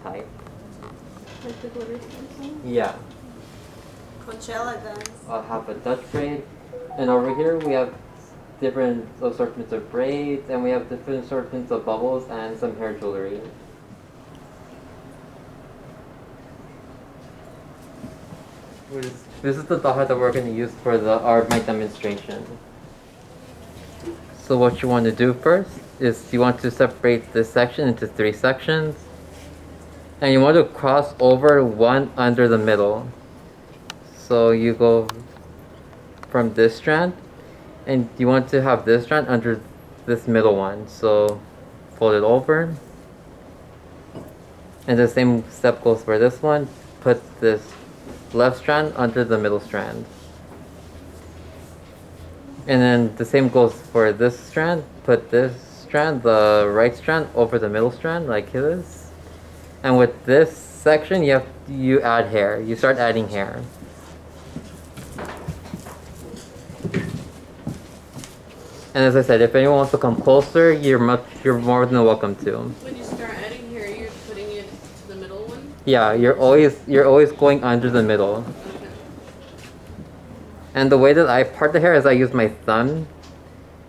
type. Like the glitter stencil? Yeah. Coachella guys. I'll have a Dutch braid. And over here we have different assortments of braids, and we have different assortments of bubbles and some hair jewelry. This is the daha that we're going to use for my demonstration. So what you want to do first is you want to separate this section into 3 sections, and you want to cross over one under the middle. So you go from this strand, and you want to have this strand under this middle one. So fold it over, and the same step goes for this one. Put this left strand under the middle strand. And then the same goes for this strand. Put this strand, the right strand, over the middle strand like this. And with this section, you add hair. You start adding hair. And as I said, if anyone wants to come closer, you're more than welcome to. When you start adding hair, you're putting it to the middle one? Yeah, you're always going under the middle. Okay. And the way that I part the hair is I use my thumb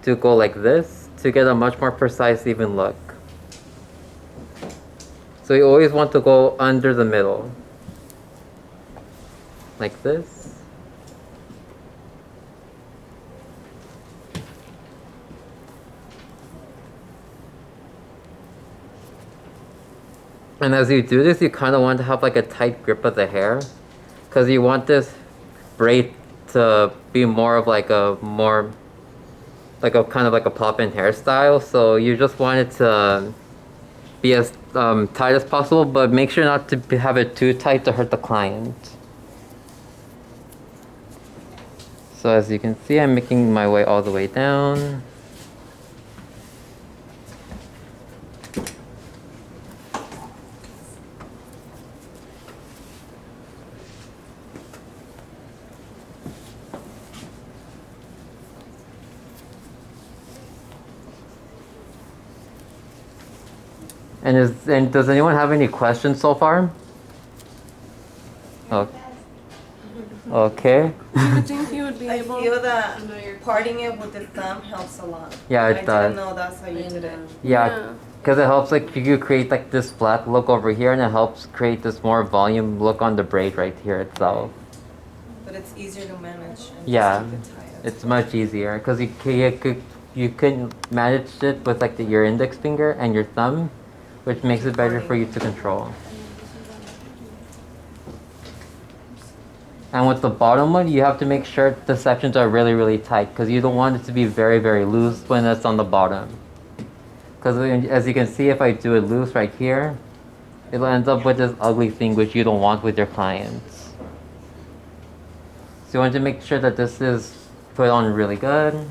to go like this to get a much more precise, even look. So you always want to go under the middle. Like this. And as you do this, you kind of want to have like a tight grip of the hair, because you want this braid to be more of like a kind of like a pop-in hairstyle. So you just want it to be as tight as possible, but make sure not to have it too tight to hurt the client. So as you can see, I'm making my way all the way down. And does anyone have any questions so far? Oh. Okay. Do you think you would be I able feel to that know your parting it with the thumb helps a lot. Yeah, it I does. didn't know that's how you did it. Yeah, because it helps like you create like this flat look over here, and it helps create this more volume look on the braid right here itself. But it's easier to manage. And Yeah, just keep it tight. it's much easier because you can manage it with like your index finger and your thumb, which makes it better for you to control. And with the bottom one, you have to make sure the sections are really, really tight, because you don't want it to be very, very loose when it's on the bottom. Because as you can see, if I do it loose right here, it'll end up with this ugly thing which you don't want with your clients. So you want to make sure that this is put on really good.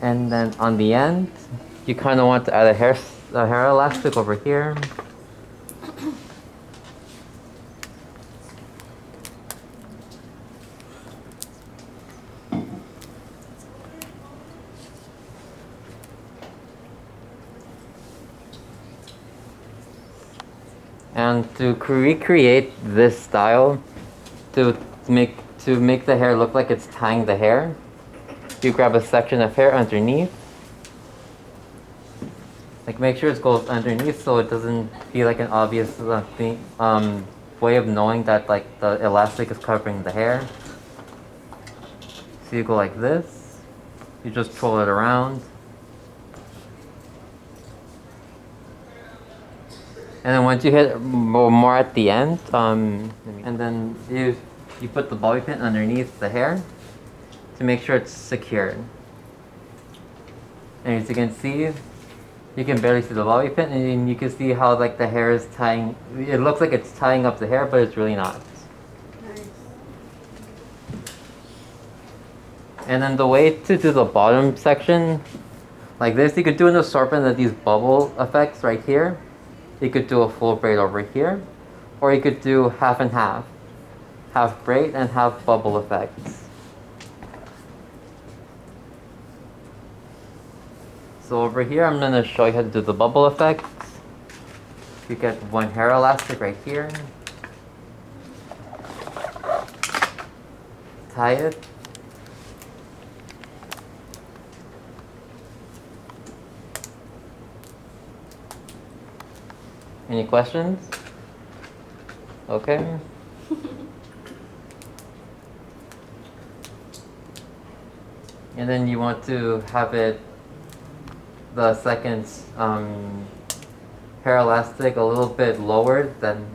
And then on the end, you kind of want to add a hair elastic over here. And to recreate this style, to make the hair look like it's tying the hair, you grab a section of hair underneath. Like make sure it goes underneath so it doesn't feel like an obvious way of knowing that like the elastic is covering the hair. So you go like this. You just pull it around. And then once you hit more at the end, and then you put the bobby pin underneath the hair to make sure it's secured. And as you can see, you can barely see the bobby pin, and you can see how like the hair is tying. It looks like it's tying up the hair, but it's really not. Nice. And then the way to do the bottom section, like this, you could do an assortment of these bubble effects right here. You could do a full braid over here, or you could do half and half braid and half bubble effects. So over here, I'm gonna show you how to do the bubble effect. You get one hair elastic right here. Tie it. Any questions? Okay. And then you want to have it, the second hair elastic, a little bit lower than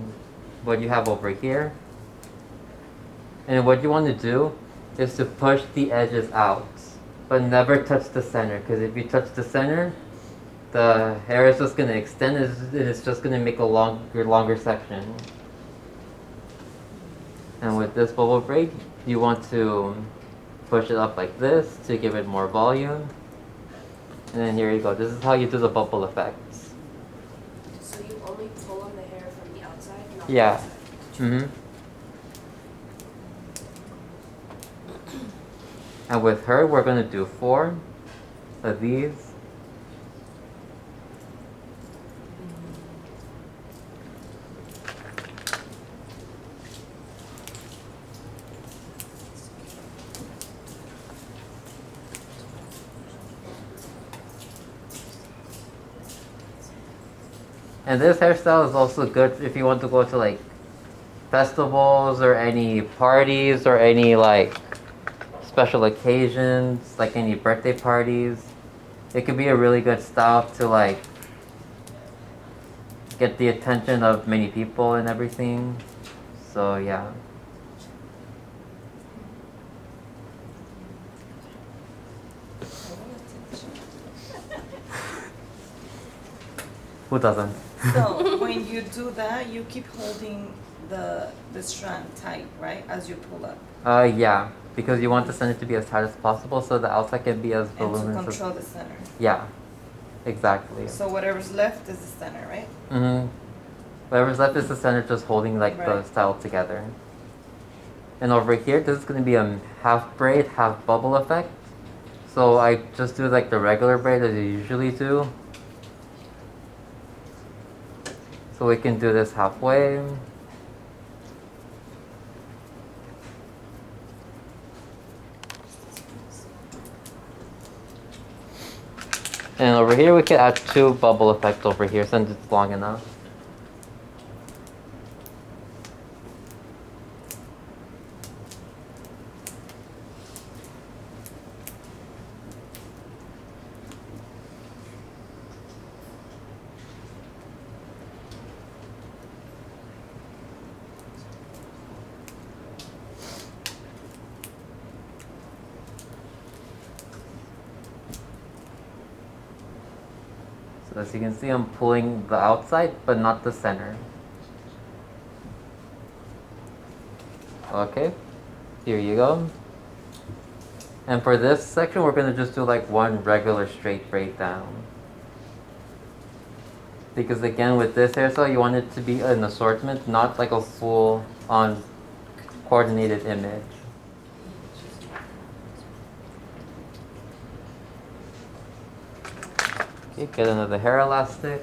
what you have over here. And what you want to do is to push the edges out, but never touch the center, because if you touch the center, the hair is just going to extend, and it's just going to make a longer section. And with this bubble braid, you want to push it up like this to give it more volume. And then here you go. This is how you do the bubble effects. So you only pull on the hair from the outside, not Yeah. the inside? Mm-hmm. And with her, we're going to do 4 of these. And this hairstyle is also good if you want to go to like festivals or any parties or any like special occasions, like any birthday parties. It could be a really good style to like get the attention of many people and everything. So yeah. Who doesn't? So when you do that, you keep holding the strand tight, right, as you pull up. Yeah, because you want the center to be as tight as possible so the outside can be as And voluminous. to control the center. Yeah, exactly. So whatever's left is the center, right? Mm-hmm. Whatever's left is the center, just holding like the Right. style together. And over here, this is going to be a half braid, half bubble effect. So I just do like the regular braid as you usually do. So we can do this halfway. And over here we can add 2 bubble effects over here since it's long enough. So as you can see, I'm pulling the outside, but not the center. Okay, here you go. And for this section, we're gonna just do like one regular straight braid down. Because again, with this hairstyle, you want it to be an assortment, not like a full-on coordinated image. Okay, get another hair elastic.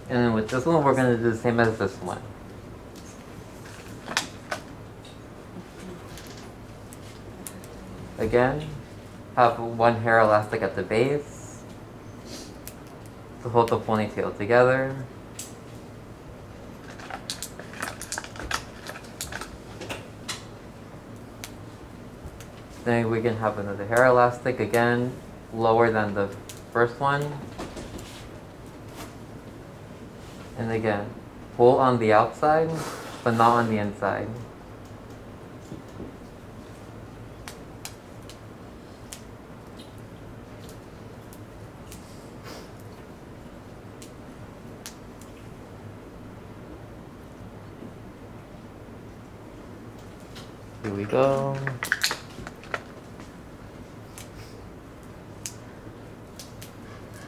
And then with this one, we're going to do the same as this one. Again, have one hair elastic at the base to hold the ponytail together. Then we can have another hair elastic, again, lower than the first one. And again, pull on the outside, but not on the inside. Here we go.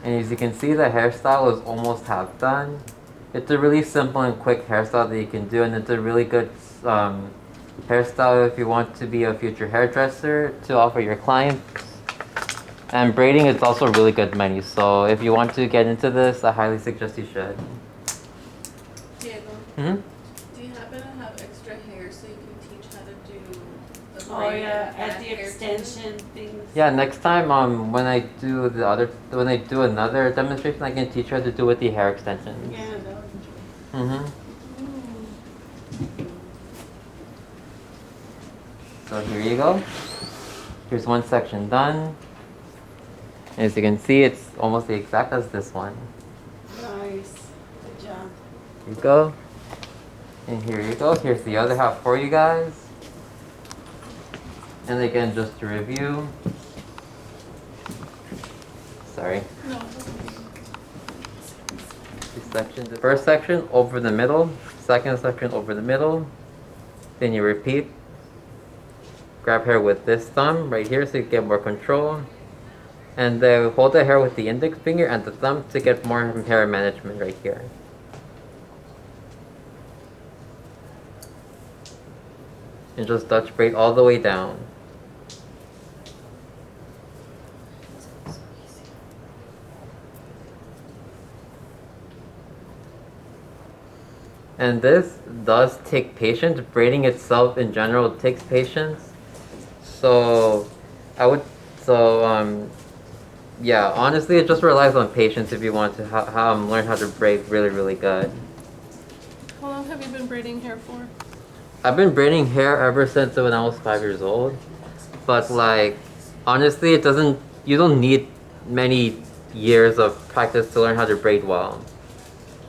And as you can see, the hairstyle is almost half done. It's a really simple and quick hairstyle that you can do, and it's a really good hairstyle if you want to be a future hairdresser to offer your clients. And braiding is also a really good menu, so if you want to get into this, I highly suggest you should. Diego, Hmm? do you happen to have extra hair so you can teach how to do the Oh braid yeah, and at the hair extension things. Yeah, next time when I do another demonstration, I can teach you how to do with the hair extensions. Yeah, that would be true. Mm-hmm. So here you go. Here's one section done. As you can see, it's almost the exact as this one. Nice. Good job. Here you go. And here you go. Here's the other half for you guys. And again, just to review. Sorry. No. These sections. The first section over the middle. Second section over the middle. Then you repeat. Grab hair with this thumb right here so you get more control. And hold the hair with the index finger and the thumb to get more hair management right here. And just Dutch braid all the way down. And this does take patience. Braiding itself in general takes patience. So yeah, honestly, it just relies on patience if you want to learn how to braid really, really good. How long have you been braiding hair for? I've been braiding hair ever since when I was 5 years old. But like, honestly, you don't need many years of practice to learn how to braid well.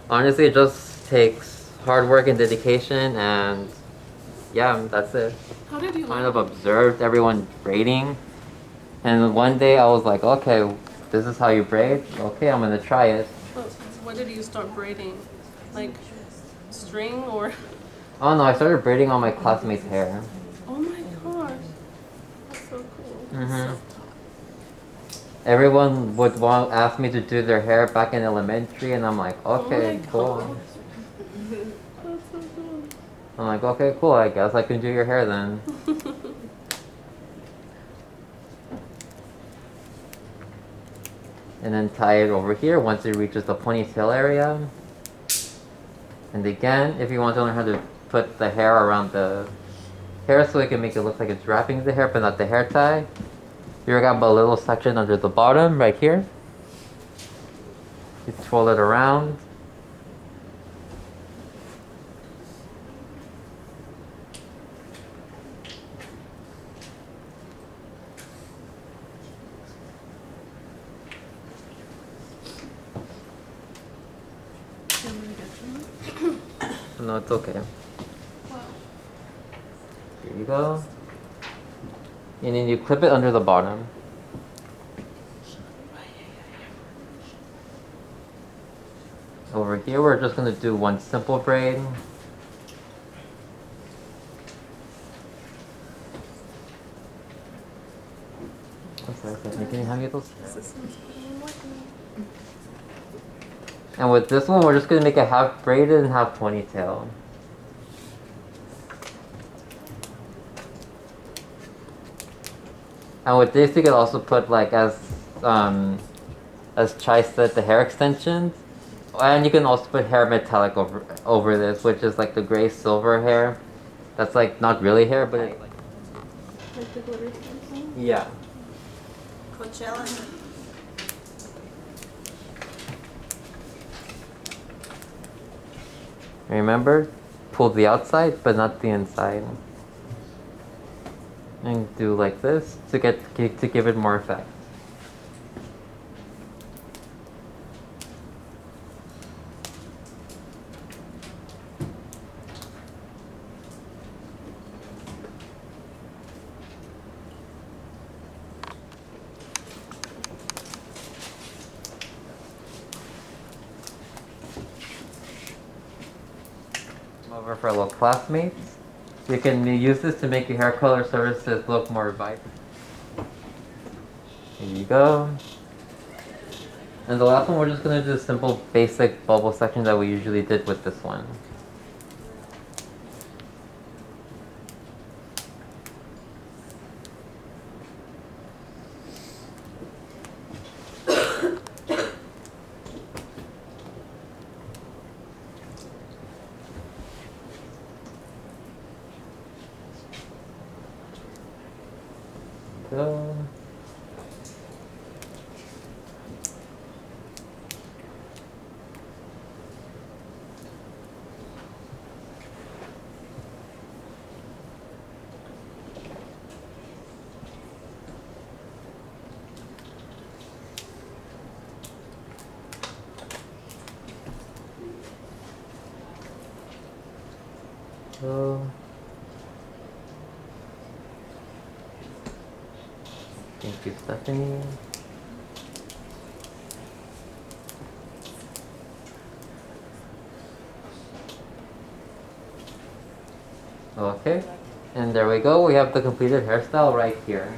Honestly, it just takes hard work and dedication, and yeah, that's it. How did you Kind learn? of observed everyone braiding. And one day I was like, okay, this is how you braid? Okay, I'm gonna try it. When did you start braiding? Like string or? Oh no, I started braiding on my classmates' hair. Oh my gosh, that's so cool. Mm-hmm. Everyone would ask me to do their hair back in elementary, and I'm like, okay, cool. Gosh. That's so cool. I'm like, okay, cool, I guess I can do your hair then. And then tie it over here once it reaches the ponytail area. And again, if you want to learn how to put the hair around the hair so it can make it look like it's wrapping the hair but not the hair tie, you got a little section under the bottom right here. You twirl it around. No, it's okay. Wow. Here you go. And then you clip it under the bottom. Over here, we're just going to do one simple braid. I'm sorry, can you hand me those? And with this one, we're just going to make it half braided and half ponytail. And with this, you can also put, like, as Chai said, the hair extensions. And you can also put hair metallic over this, which is like the gray silver hair. That's like not really hair, but it's like... Like the glitter thing? Yeah. Coachella. Remember, pull the outside, but not the inside. And do like this to give it more effect. Over for little classmates. You can use this to make your hair color services look more vibrant. Here you go. And the last one, we're just gonna do the simple basic bubble section that we usually did with this one. Go. Go. Thank you, Stephanie. Okay, and there we go. We have the completed hairstyle right here.